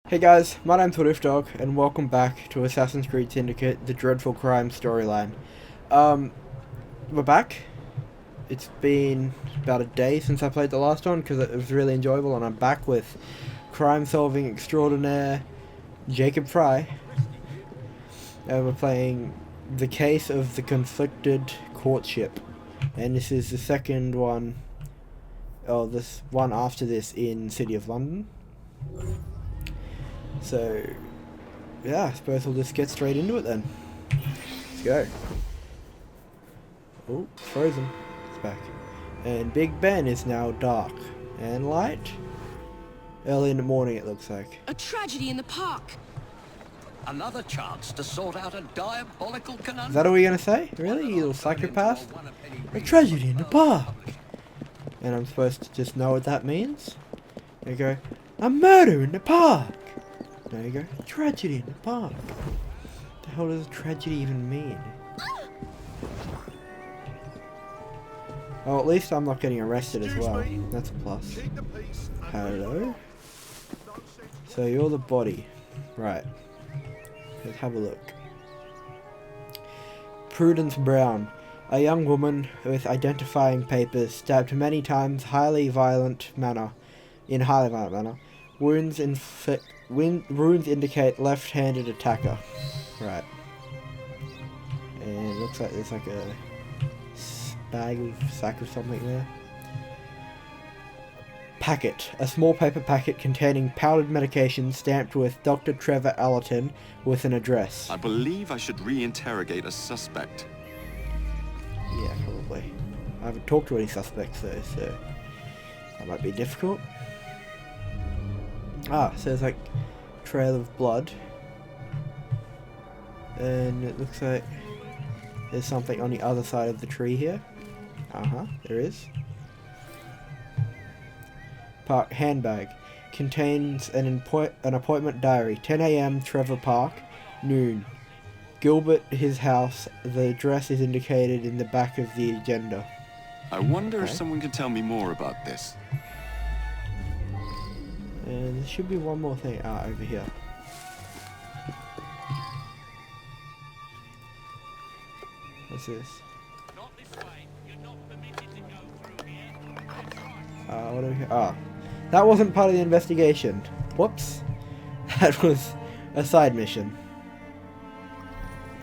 Hey guys, my name's WhatIfDog, and welcome back to Assassin's Creed Syndicate, the dreadful crime storyline. We're back. It's been about a day since I played the last one, because it was really enjoyable, and I'm back with crime-solving extraordinaire Jacob Fry. And we're playing The Case of the Conflicted Courtship. And this is the second one, this one after this in City of London. So, yeah, I suppose we'll just get straight into it then. Let's go. Oh, it's frozen. It's back. And Big Ben is now dark. And light? Early in the morning, it looks like. A tragedy in the park. Another chance to sort out a diabolical conundrum. Is that all you're gonna say? Really, you little psychopath? A tragedy in the park! And I'm supposed to just know what that means? There you go. A murder in the park! There you go. Tragedy in the park. What the hell does tragedy even mean? Oh, at least I'm not getting arrested as well. That's a plus. Hello? So you're the body. Right. Let's have a look. Prudence Brown. A young woman with identifying papers stabbed many times in highly violent manner. Wounds indicate left-handed attacker. Right. And it looks like there's like a sack of something there. Packet. A small paper packet containing powdered medication stamped with Dr. Trevor Allerton with an address. I believe I should re-interrogate a suspect. Yeah, probably. I haven't talked to any suspects though, so that might be difficult. Ah, so there's like trail of blood. And it looks like there's something on the other side of the tree here. There is. Park handbag. Contains an appointment diary. 10 a.m. Trevor Park. Noon. Gilbert, his house. The address is indicated in the back of the agenda. I wonder if someone can tell me more about this. And there should be one more thing. Over here. What's this? Not this way. You're not permitted to go through here. What do we... that wasn't part of the investigation. Whoops. That was a side mission.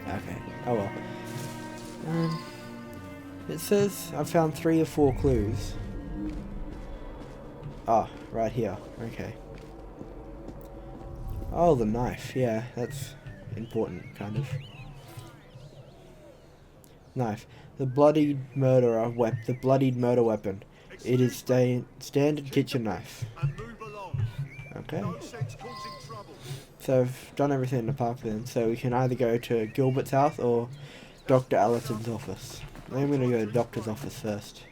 Okay. Oh well. It says I've found 3 or 4 clues. Right here. Okay. Oh, the knife. Yeah, that's important, kind of. Knife. The bloodied murder weapon. It is standard kitchen knife. Okay. So I've done everything in the park then, so we can either go to Gilbert's house or Dr. Allerton's office. I'm going to go to the doctor's office first.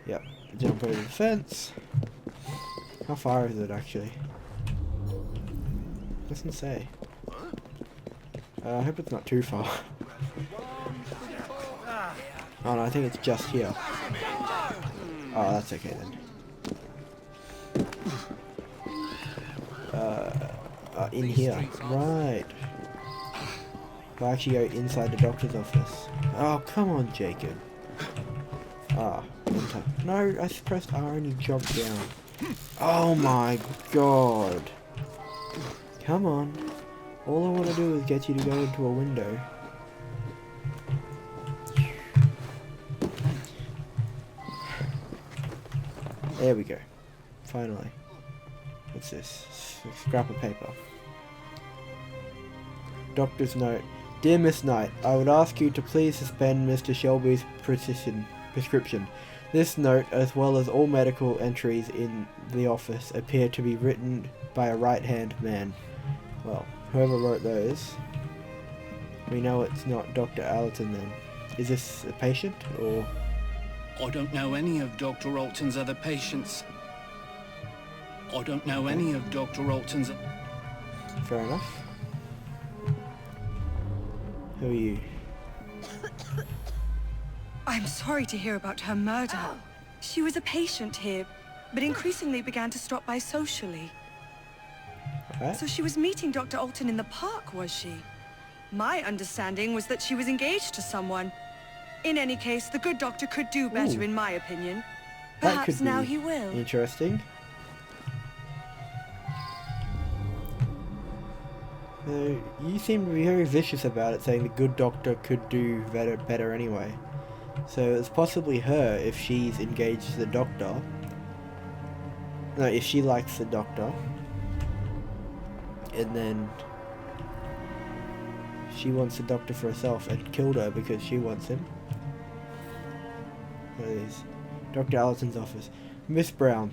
Yep. Jump over the fence. How far is it actually? Doesn't say. I hope it's not too far. Oh no, I think it's just here. Oh, that's okay then. In here. Right. We'll actually go inside the doctor's office. Oh, come on, Jacob. Enter. No, I pressed R and you jumped down. Oh my god. Come on. All I want to do is get you to go into a window. There we go. Finally. What's this? Scrap of paper. Doctor's note. Dear Miss Knight, I would ask you to please suspend Mr. Shelby's prescription. This note, as well as all medical entries in the office, appear to be written by a right-hand man. Well, whoever wrote those, we know it's not Dr. Allerton then. Is this a patient, or...? I don't know any of Dr. Alton's other patients. I don't know any of Dr. Alton's... Fair enough. Who are you? I'm sorry to hear about her murder. She was a patient here, but increasingly began to stop by socially. Right? So she was meeting Dr. Alton in the park, was she? My understanding was that she was engaged to someone. In any case, the good doctor could do better, Ooh. in my opinion. That Perhaps could now be he will. interesting. You seem to be very vicious about it, saying the good doctor could do better anyway. So it's possibly her if she's engaged to the doctor. No, if she likes the doctor. And then she wants the doctor for herself and killed her because she wants him. There it is. Dr. Allison's office. Miss Brown,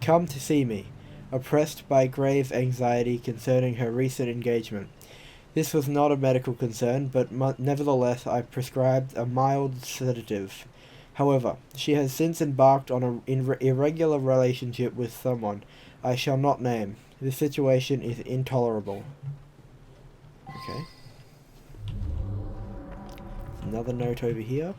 come to see me. Oppressed by grave anxiety concerning her recent engagement. This was not a medical concern, but nevertheless I prescribed a mild sedative. However, she has since embarked on an irregular relationship with someone I shall not name. The situation is intolerable. Okay. Another note over here.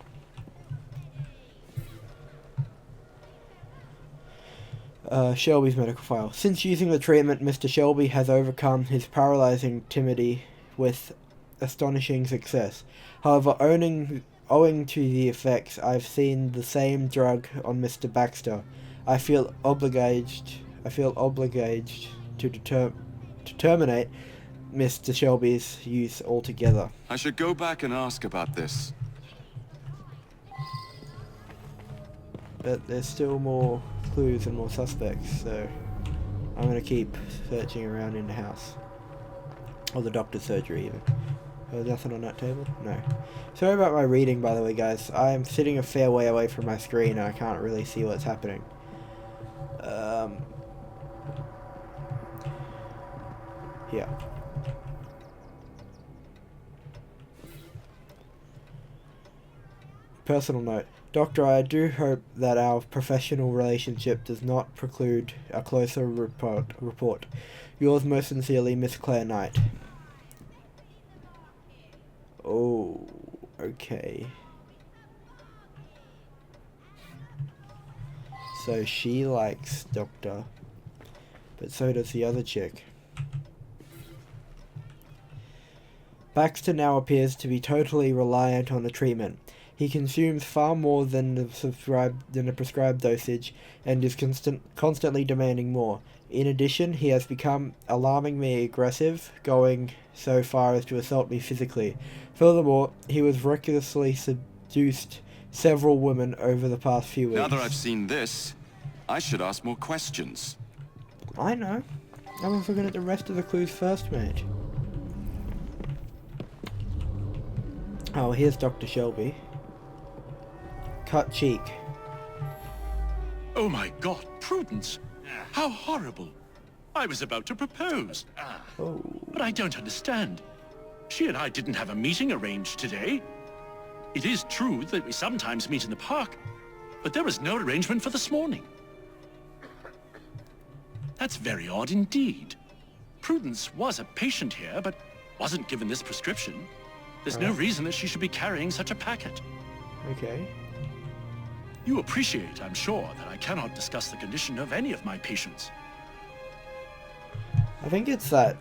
Shelby's medical file. Since using the treatment, Mr. Shelby has overcome his paralyzing timidity with astonishing success. However, owing to the effects, I've seen the same drug on Mr. Baxter. I feel obliged to terminate Mr. Shelby's use altogether. I should go back and ask about this. But there's still more clues and more suspects, so I'm gonna keep searching around in the house. Or the doctor's surgery even. There's nothing on that table? No. Sorry about my reading, by the way, guys. I'm sitting a fair way away from my screen and I can't really see what's happening. Here. Personal note. Doctor, I do hope that our professional relationship does not preclude a closer report. Yours most sincerely, Miss Claire Knight. Oh, okay. So she likes Doctor, but so does the other chick. Baxter now appears to be totally reliant on the treatment. He consumes far more than the prescribed dosage and is constantly demanding more. In addition, he has become alarmingly aggressive, going so far as to assault me physically. Furthermore, he was recklessly seduced several women over the past few weeks. Now that I've seen this, I should ask more questions. I know. I was looking at the rest of the clues first, mate. Oh, here's Dr. Shelby. Cut cheek. Oh my God, Prudence! How horrible! I was about to propose. Oh. But I don't understand. She and I didn't have a meeting arranged today. It is true that we sometimes meet in the park, but there was no arrangement for this morning. That's very odd indeed. Prudence was a patient here, but wasn't given this prescription. There's no reason that she should be carrying such a packet. Okay. You appreciate, I'm sure, that I cannot discuss the condition of any of my patients. I think it's that,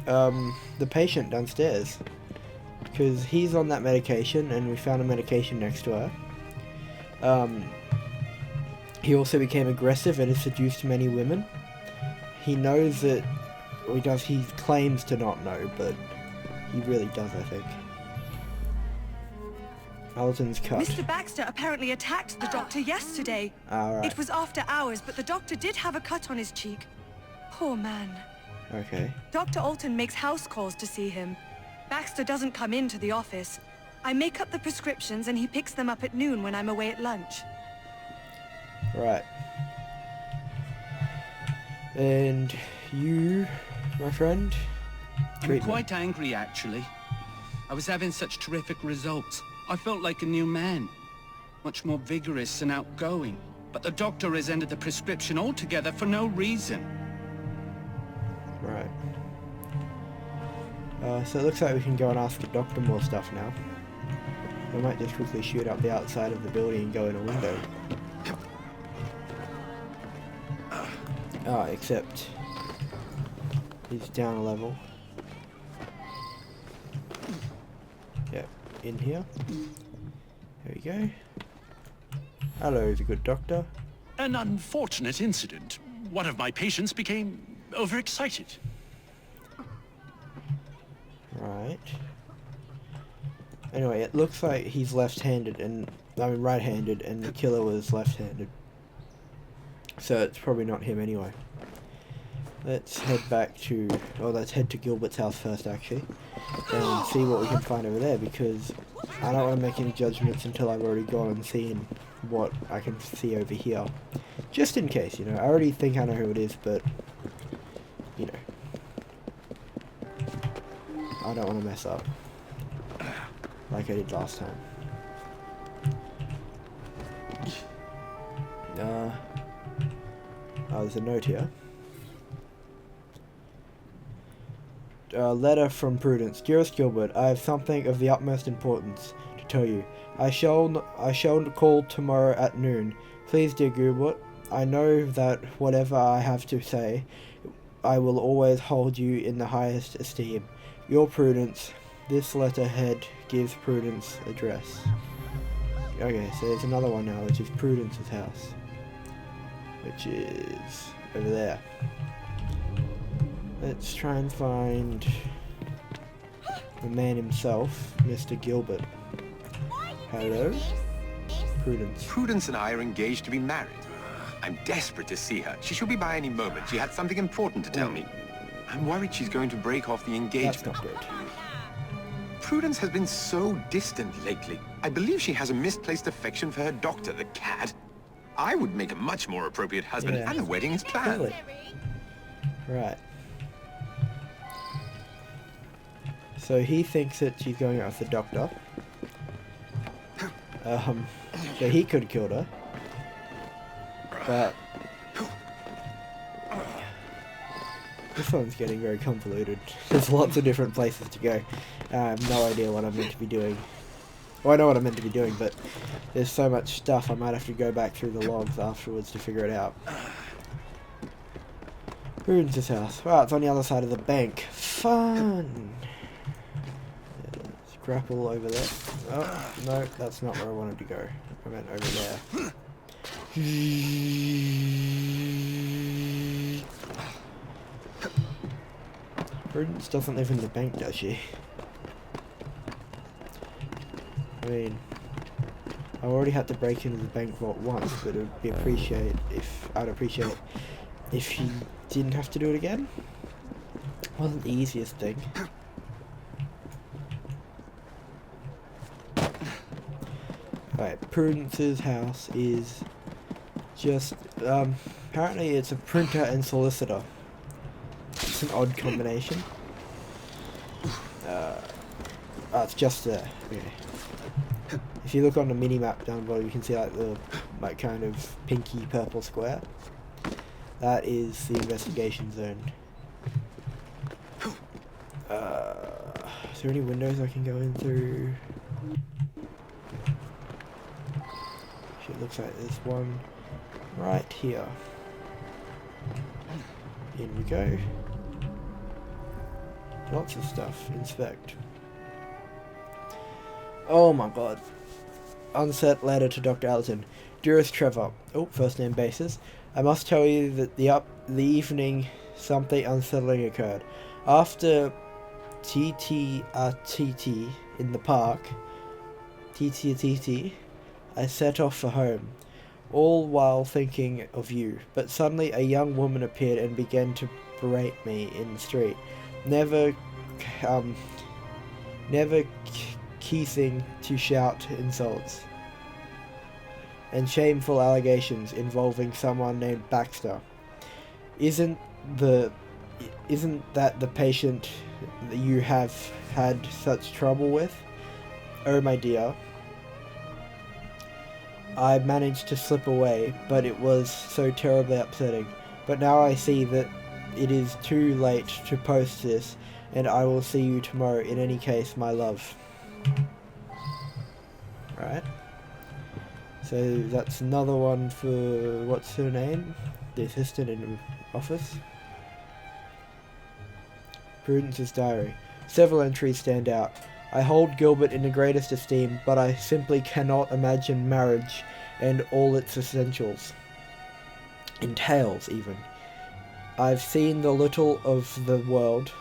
the patient downstairs. Because he's on that medication, and we found a medication next to her. He also became aggressive and has seduced many women. He knows that, or he claims to not know, but he really does, I think. Alton's cut. Mr. Baxter apparently attacked the doctor yesterday. Alright. It was after hours, but the doctor did have a cut on his cheek. Poor man. Okay. Dr. Alton makes house calls to see him. Baxter doesn't come into the office. I make up the prescriptions and he picks them up at noon when I'm away at lunch. Right. And you, my friend? I'm quite angry, actually. I was having such terrific results. I felt like a new man. Much more vigorous and outgoing. But the doctor has ended the prescription altogether for no reason. Right. So it looks like we can go and ask the doctor more stuff now. We might just quickly shoot up the outside of the building and go in a window. Except He's down a level. Yep, in here. There we go. Hello, the good doctor. An unfortunate incident. One of my patients became overexcited. Right. Anyway, it looks like he's left-handed and right-handed, and the killer was left-handed. So it's probably not him anyway. Let's head back to, let's head to Gilbert's house first actually, and see what we can find over there, because I don't want to make any judgments until I've already gone and seen what I can see over here. Just in case, you know, I already think I know who it is, but, you know, I don't want to mess up, like I did last time. There's a note here. Letter from Prudence. Dearest Gilbert, I have something of the utmost importance to tell you. I shall call tomorrow at noon. Please, dear Gilbert, I know that whatever I have to say, I will always hold you in the highest esteem. Your Prudence. This letterhead gives Prudence address. Okay, so there's another one now, which is Prudence's house, which is over there. Let's try and find the man himself, Mr. Gilbert. Hello? Prudence. Prudence and I are engaged to be married. I'm desperate to see her. She should be by any moment. She had something important to tell me. I'm worried she's going to break off the engagement. That's not good. Prudence has been so distant lately. I believe she has a misplaced affection for her doctor, the cad. I would make a much more appropriate husband, Yeah. and the wedding is planned. Really? Right. So he thinks that she's going out with the doctor. So he could have killed her. But this one's getting very convoluted. There's lots of different places to go. I have no idea what I'm meant to be doing. Well, I know what I'm meant to be doing, but there's so much stuff I might have to go back through the logs afterwards to figure it out. Prudence's house. Wow, it's on the other side of the bank. Fun! Let's grapple over there. Oh, no, that's not where I wanted to go. I meant over there. Prudence doesn't live in the bank, does she? I mean, I already had to break into the bank vault once, but it would be I'd appreciate if he didn't have to do it again. Wasn't the easiest thing. Right, Prudence's house is just apparently it's a printer and solicitor. It's an odd combination. It's just there. Okay. If you look on the mini map down below, you can see like the kind of pinky purple square. That is the investigation zone. Is there any windows I can go in through? It looks like there's one right here. In we go. Lots of stuff. Inspect. Oh my god. Unset letter to Dr. Allerton. Dearest Trevor. Oh, first name basis. I must tell you that the evening something unsettling occurred. After TT in the park, TT, I set off for home, all while thinking of you. But suddenly a young woman appeared and began to berate me in the street, never ceasing to shout insults and shameful allegations involving someone named Baxter. Isn't that the patient that you have had such trouble with? Oh my dear. I managed to slip away, but it was so terribly upsetting. But now I see that it is too late to post this, and I will see you tomorrow in any case, my love. Right. So that's another one for, what's her name? The assistant in the office. Prudence's diary. Several entries stand out. I hold Gilbert in the greatest esteem, but I simply cannot imagine marriage and all its essentials. Entails, even. I've seen so little of the world.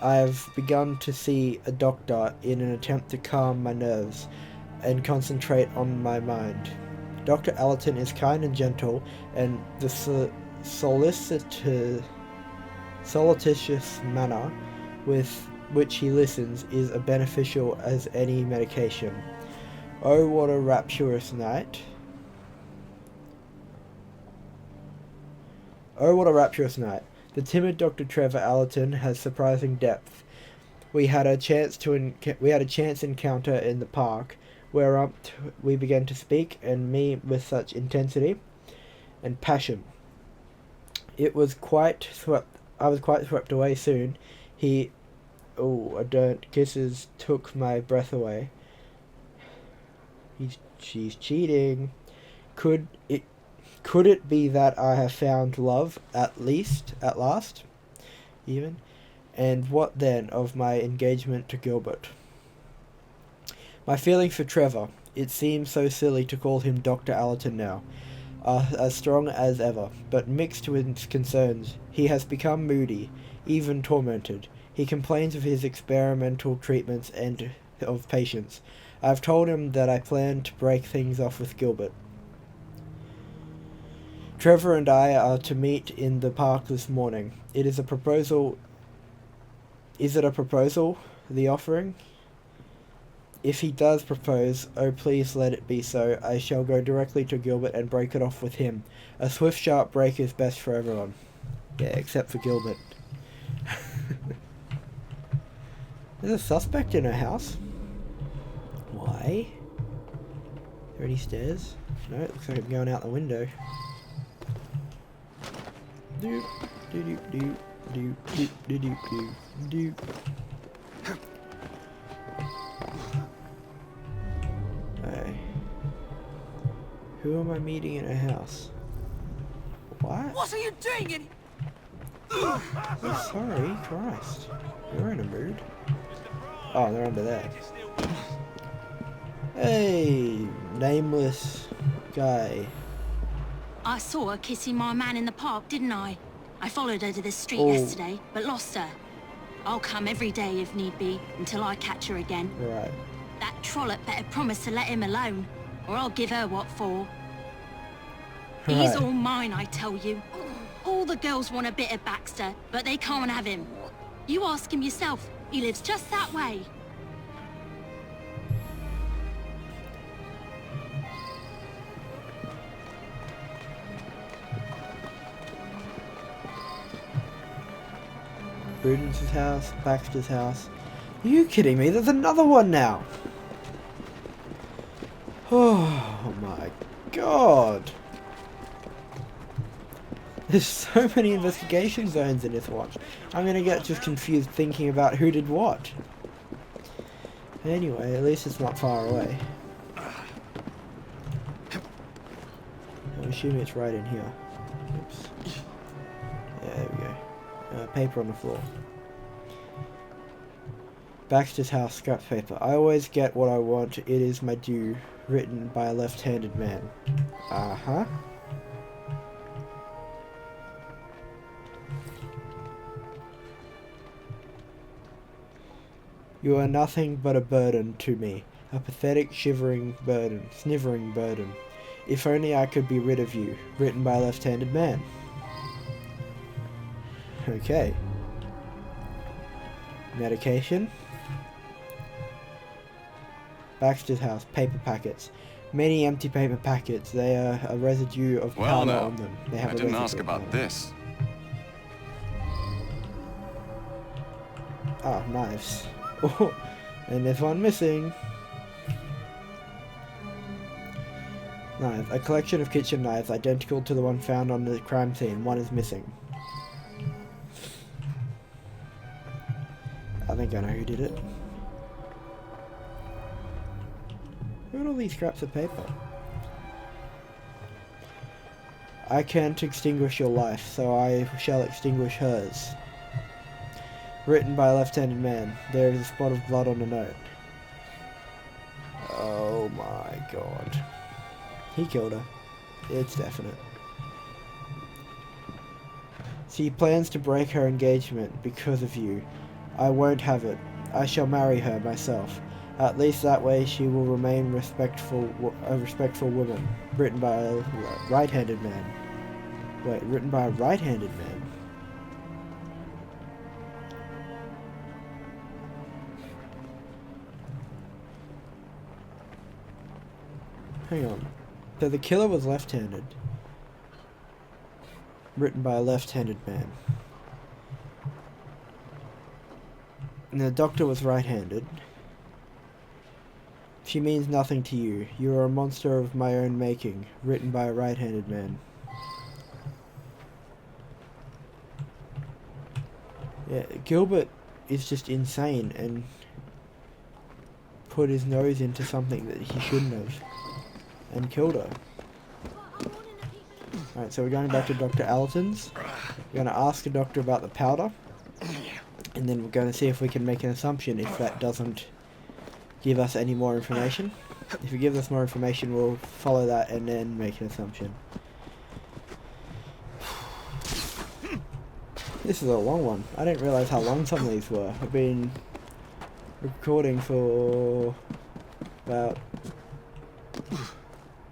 I have begun to see a doctor in an attempt to calm my nerves and concentrate on my mind. Dr. Allerton is kind and gentle, and the solicitous manner with which he listens is as beneficial as any medication. Oh, what a rapturous night. Oh, what a rapturous night. The timid Dr. Trevor Allerton has surprising depth. We had a chance encounter in the park, whereupon we began to speak, and me with such intensity and passion. I was quite swept away soon. Kisses took my breath away. She's cheating. Could it be that I have found love at last, even? And what then of my engagement to Gilbert? My feelings for Trevor, it seems so silly to call him Dr. Allerton now, are as strong as ever, but mixed with concerns. He has become moody, even tormented. He complains of his experimental treatments and of patients. I have told him that I plan to break things off with Gilbert. Trevor and I are to meet in the park this morning. Is it a proposal, the offering? If he does propose, oh please let it be so. I shall go directly to Gilbert and break it off with him. A swift, sharp break is best for everyone. Yeah, except for Gilbert. There's a suspect in her house. Why? Are there any stairs? No, it looks like I'm going out the window. Doop, doop, doop, doop, doop, doop, doop, doop. Hey. Who am I meeting in a house? What? What are you doing in... Oh, sorry, Christ. You're in a mood. Oh, they're under there. Hey, nameless guy. I saw her kissing my man in the park, didn't I? I followed her to the street yesterday, but lost her. I'll come every day if need be, until I catch her again. Right. That trollop better promise to let him alone, or I'll give her what for. He's all mine, I tell you. All the girls want a bit of Baxter, but they can't have him. You ask him yourself, he lives just that way. Prudence's house, Baxter's house. Are you kidding me? There's another one now! Oh my god! There's so many investigation zones in this one. I'm gonna get just confused thinking about who did what. Anyway, at least it's not far away. I'm assuming it's right in here. Oops. Yeah, there we go. Paper on the floor. Baxter's house, scrap paper. I always get what I want. It is my due. Written by a left-handed man. Uh-huh. You are nothing but a burden to me. A pathetic, sniveling burden. If only I could be rid of you. Written by a left-handed man. Okay. Medication. Baxter's house. Paper packets. Many empty paper packets. They are a residue of powder on them. They have I didn't ask about this. Ah, knives. Oh, and there's one missing. Knife. A collection of kitchen knives identical to the one found on the crime scene. One is missing. I think I know who did it. Look at all these scraps of paper. I can't extinguish your life, so I shall extinguish hers. Written by a left-handed man. There is a spot of blood on the note. Oh my god. He killed her. It's definite. She plans to break her engagement because of you. I won't have it. I shall marry her myself. At least that way she will remain a respectful woman. Written by a right-handed man. Wait, written by a right-handed man? Hang on. So the killer was left-handed. Written by a left-handed man. And the doctor was right-handed. She means nothing to you. You are a monster of my own making. Written by a right-handed man. Yeah, Gilbert is just insane and put his nose into something that he shouldn't have. And killed her. Alright, so we're going back to Dr. Allerton's. We're going to ask the doctor about the powder. And then we're going to see if we can make an assumption if that doesn't give us any more information. If it gives us more information, we'll follow that and then make an assumption. This is a long one. I didn't realise how long some of these were. I've been recording for about...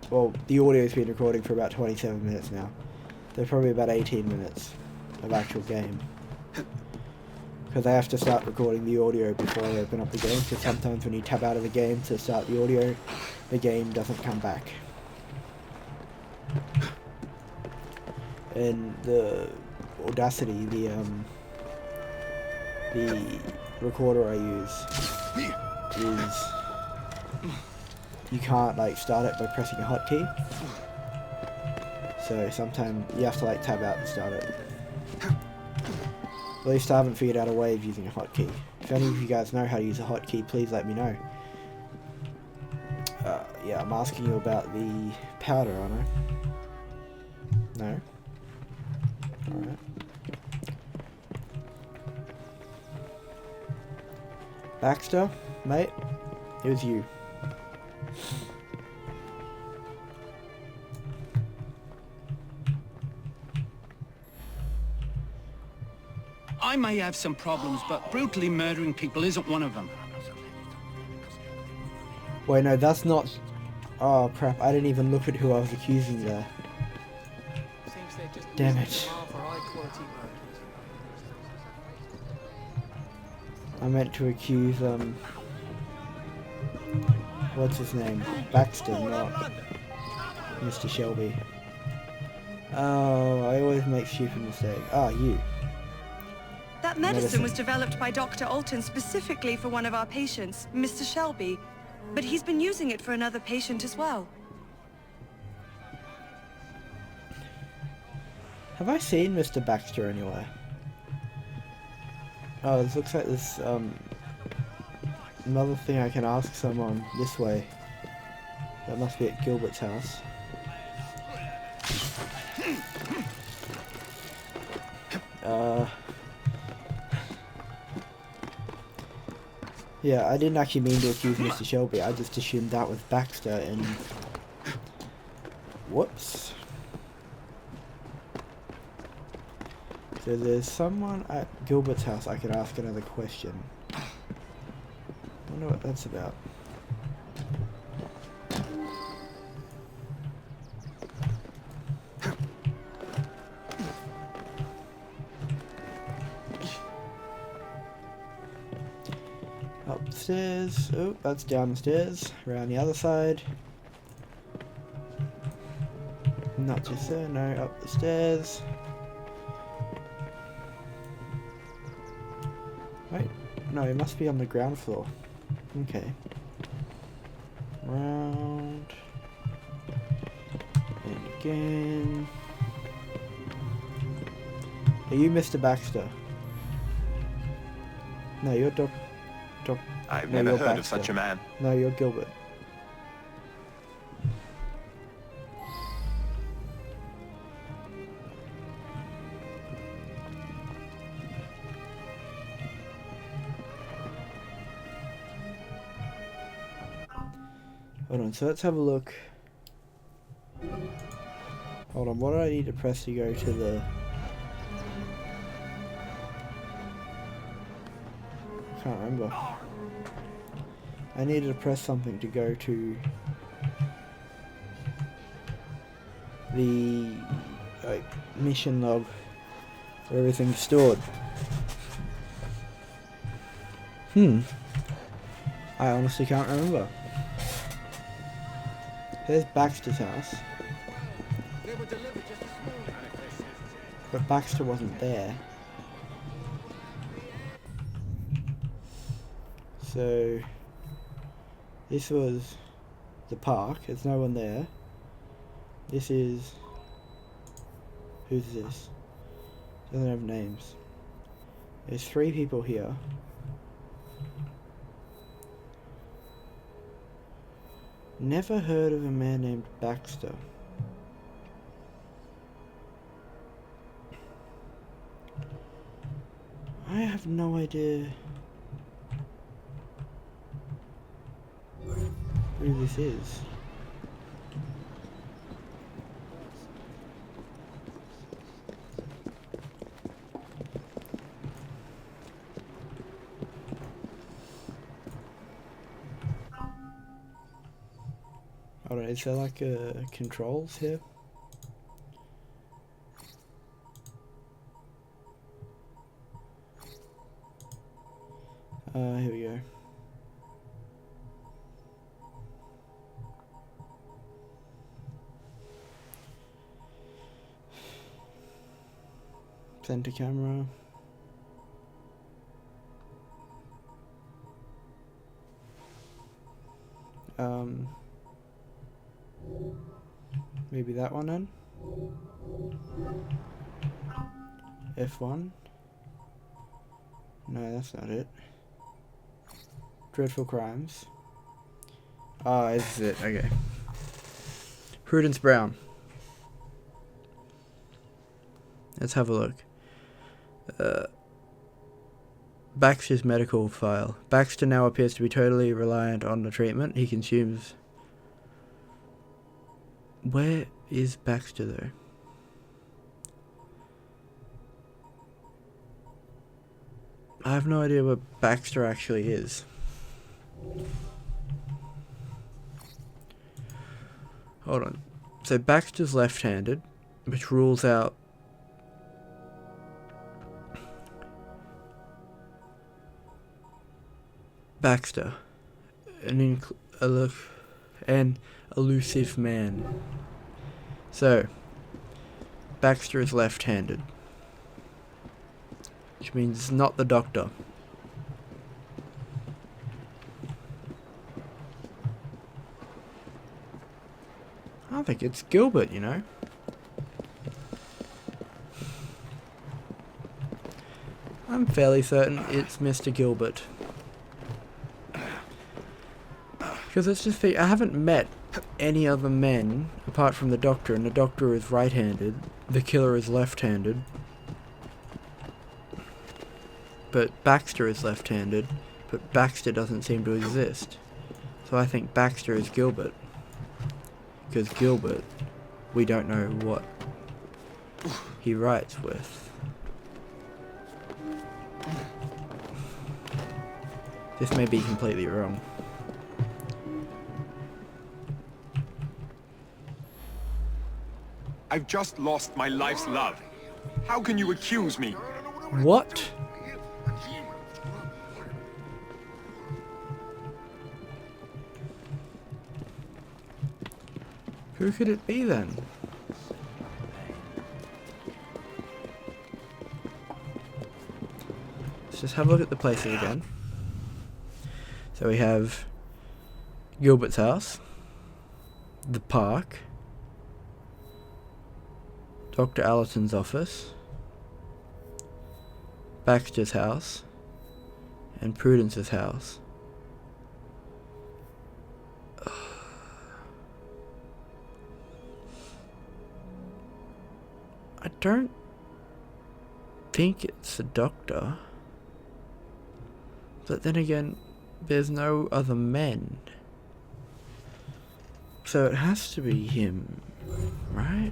Well, the audio's been recording for about 27 minutes now. They're probably about 18 minutes of actual game. Because I have to start recording the audio before I open up the game, because sometimes when you tab out of the game to start the audio, the game doesn't come back. And the Audacity, the recorder I use is... You can't like start it by pressing a hotkey, so sometimes you have to like tab out and start it. At least I haven't figured out a way of using a hotkey. If any of you guys know how to use a hotkey, please let me know. Yeah, I'm asking you about the powder, aren't I? No? Alright. Baxter, mate, it was you. I may have some problems, but brutally murdering people isn't one of them. Wait, no, that's not... Oh, crap, I didn't even look at who I was accusing there. Damn it. I meant to accuse, what's his name? Baxter, not Mr. Shelby. Oh, I always make stupid mistakes. Ah, you. That medicine was developed by Dr. Alton specifically for one of our patients, Mr. Shelby. But he's been using it for another patient as well. Have I seen Mr. Baxter anywhere? Oh, it looks like this, another thing I can ask someone this way. That must be at Gilbert's house. Yeah, I didn't actually mean to accuse Mr. Shelby, I just assumed that was Baxter and... Whoops. So there's someone at Gilbert's house I could ask another question. I wonder what that's about. Upstairs. Oh, that's down the stairs. Around the other side. Not just there, no, up the stairs. Wait, no, it must be on the ground floor. Okay. Round. And again. Are you Mr. Baxter? No, you're I've no, never you're heard Baxter. of such a man. No, you're Gilbert. Hold on, so let's have a look. Hold on, what do I need to press to go to the... I can't remember. I needed to press something to go to the mission log where everything's stored. I honestly can't remember. Here's Baxter's house. But Baxter wasn't there. So this was the park. There's no one there. This is... Who's this? Doesn't have names. There's 3 people here. Never heard of a man named Baxter. I have no idea who this is. Hold on, is there like controls here? Here we go. Center camera. Maybe that one then? F1? No, that's not it. Dreadful crimes. Ah, this is it, okay. Prudence Brown. Let's have a look. Baxter's medical file. Baxter now appears to be totally reliant on the treatment he consumes. Where is Baxter though? I have no idea where Baxter actually is. Hold on. So Baxter's left-handed, which rules out Baxter, an elusive man. So, Baxter is left-handed, which means not the doctor. I think it's Gilbert, you know. I'm fairly certain it's Mr. Gilbert. Because it's just I haven't met any other men apart from the doctor, and the doctor is right-handed, the killer is left-handed, but Baxter is left-handed, but Baxter doesn't seem to exist. So I think Baxter is Gilbert. Because Gilbert, we don't know what he writes with. This may be completely wrong. I've just lost my life's love. How can you accuse me? What? Who could it be then? Let's just have a look at the places again. So we have Gilbert's house, the park, Dr. Allison's office, Baxter's house, and Prudence's house. I don't think it's the doctor. But then again, there's no other men. So it has to be him, right?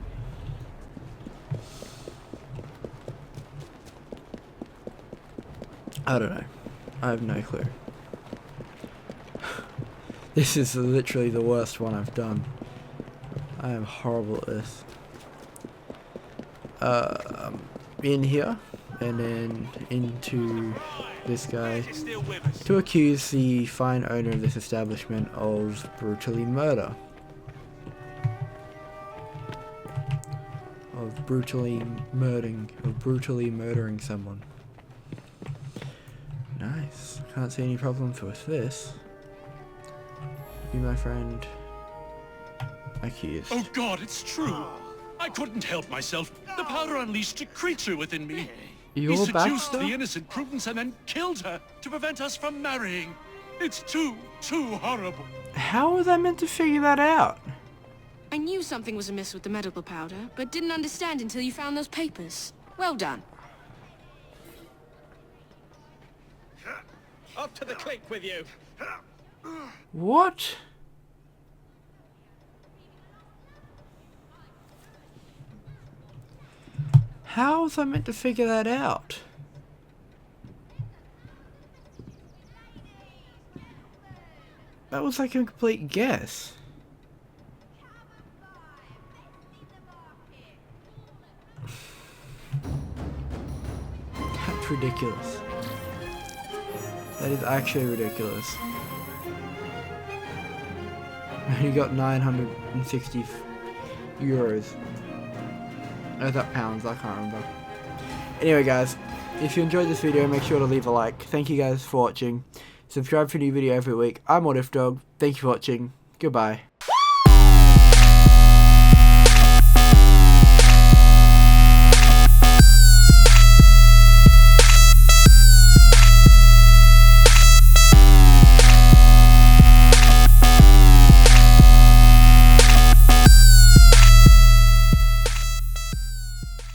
I don't know. I have no clue. This is literally the worst one I've done. I am horrible at this. In here, and then into this guy to accuse the fine owner of this establishment of brutally murder. Of brutally murdering someone. Nice. Can't see any problems with this. You, my friend, accused. Oh God, it's true. I couldn't help myself. The powder unleashed a creature within me. You're He seduced Baxter? the innocent Prudence and then killed her to prevent us from marrying. It's too horrible. How was I meant to figure that out? I knew something was amiss with the medical powder, but didn't understand until you found those papers. Well done. Up to the click with you. What? How was I meant to figure that out? That was like a complete guess. That's ridiculous. That is actually ridiculous. You got 960 euros. Oh, is that pounds? I can't remember. Anyway, guys, if you enjoyed this video, make sure to leave a like. Thank you guys for watching. Subscribe for a new video every week. I'm WhatIfDog. Thank you for watching. Goodbye.